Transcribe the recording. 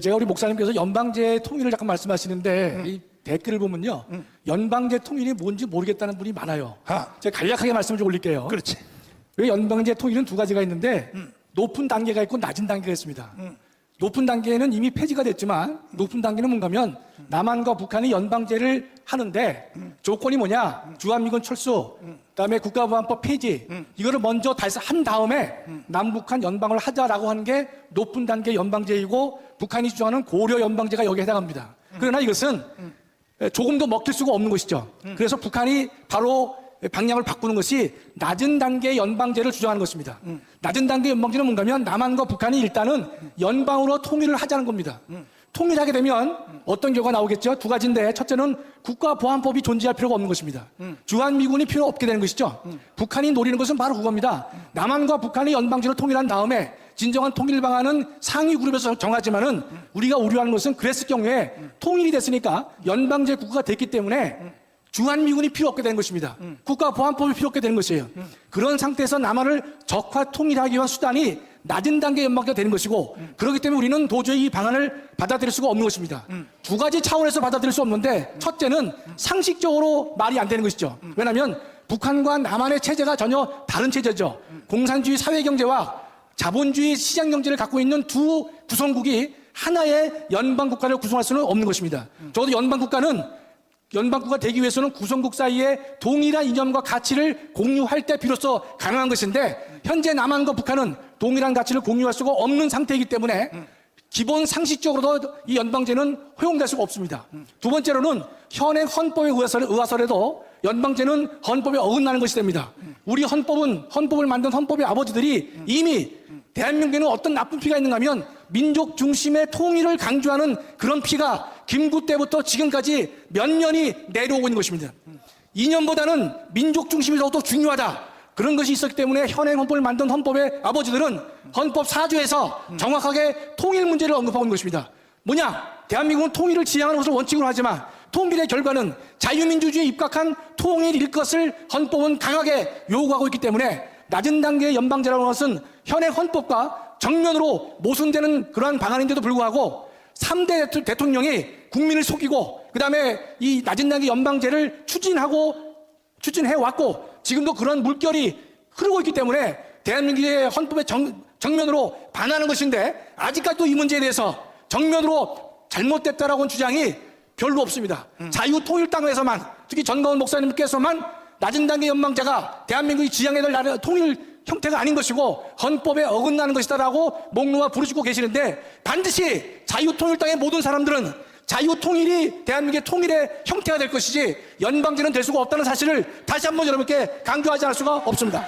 제가 우리 목사님께서 연방제 통일을 잠깐 말씀하시는데 이 댓글을 보면요. 연방제 통일이 뭔지 모르겠다는 분이 많아요. 제가 간략하게 말씀을 좀 올릴게요. 그렇지. 왜 연방제 통일은 두 가지가 있는데 높은 단계가 있고 낮은 단계가 있습니다. 높은 단계는 이미 폐지가 됐지만 높은 단계는 뭔가 하면 남한과 북한이 연방제를 하는데 조건이 뭐냐? 주한미군 철수, 그다음에 국가보안법 폐지 이거를 먼저 한 다음에 남북한 연방을 하자라고 하는 게 높은 단계 연방제이고 북한이 주장하는 고려 연방제가 여기에 해당합니다. 그러나 이것은 조금도 먹힐 수가 없는 것이죠. 그래서 북한이 바로 방향을 바꾸는 것이 낮은 단계 연방제를 주장하는 것입니다. 낮은 단계 연방제는 뭔가 하면 남한과 북한이 일단은 연방으로 통일을 하자는 겁니다. 통일하게 되면 어떤 결과가 나오겠죠? 두 가지인데 첫째는 국가보안법이 존재할 필요가 없는 것입니다. 주한미군이 필요 없게 되는 것이죠. 북한이 노리는 것은 바로 그겁니다. 남한과 북한이 연방제로 통일한 다음에 진정한 통일 방안은 상위 그룹에서 정하지만은 우리가 우려하는 것은 그랬을 경우에 통일이 됐으니까 연방제 국가가 됐기 때문에 주한미군이 필요 없게 되는 것입니다. 국가보안법이 필요 없게 되는 것이에요. 그런 상태에서 남한을 적화 통일하기 위한 수단이 낮은 단계 연방제가 되는 것이고 그렇기 때문에 우리는 도저히 이 방안을 받아들일 수가 없는 것입니다. 두 가지 차원에서 받아들일 수 없는데 첫째는 상식적으로 말이 안 되는 것이죠. 왜냐하면 북한과 남한의 체제가 전혀 다른 체제죠. 공산주의 사회경제와 자본주의 시장경제를 갖고 있는 두 구성국이 하나의 연방국가를 구성할 수는 없는 것입니다. 적어도 연방국가 되기 위해서는 구성국 사이에 동일한 이념과 가치를 공유할 때 비로소 가능한 것인데 현재 남한과 북한은 동일한 가치를 공유할 수가 없는 상태이기 때문에 기본 상식적으로도 이 연방제는 허용될 수가 없습니다. 두 번째로는 현행 헌법에 의하서라도 연방제는 헌법에 어긋나는 것이 됩니다. 우리 헌법을 만든 헌법의 아버지들이 이미 대한민국에는 어떤 나쁜 피가 있는가 하면 민족 중심의 통일을 강조하는 그런 피가 김구 때부터 지금까지 몇 년이 내려오고 있는 것입니다. 이념보다는 민족 중심이 더욱더 중요하다. 그런 것이 있었기 때문에 현행 헌법을 만든 헌법의 아버지들은 헌법 4조에서 정확하게 통일 문제를 언급하고 있는 것입니다. 뭐냐? 대한민국은 통일을 지향하는 것을 원칙으로 하지만 통일의 결과는 자유민주주의에 입각한 통일일 것을 헌법은 강하게 요구하고 있기 때문에 낮은 단계의 연방제라는 것은 현행 헌법과 정면으로 모순되는 그러한 방안인데도 불구하고 3대 대통령이 국민을 속이고 그 다음에 이 낮은 단계 연방제를 추진해왔고 지금도 그런 물결이 흐르고 있기 때문에 대한민국의 헌법의 정면으로 반하는 것인데 아직까지도 이 문제에 대해서 정면으로 잘못됐다라고 하는 주장이 별로 없습니다. 자유통일당에서만 특히 전가훈 목사님께서만 낮은 단계 연방제가 대한민국이 지향해야 될 나라 통일 형태가 아닌 것이고 헌법에 어긋나는 것이다라고 목놓아 부르시고 계시는데 반드시 자유통일당의 모든 사람들은 자유통일이 대한민국의 통일의 형태가 될 것이지 연방제는 될 수가 없다는 사실을 다시 한번 여러분께 강조하지 않을 수가 없습니다.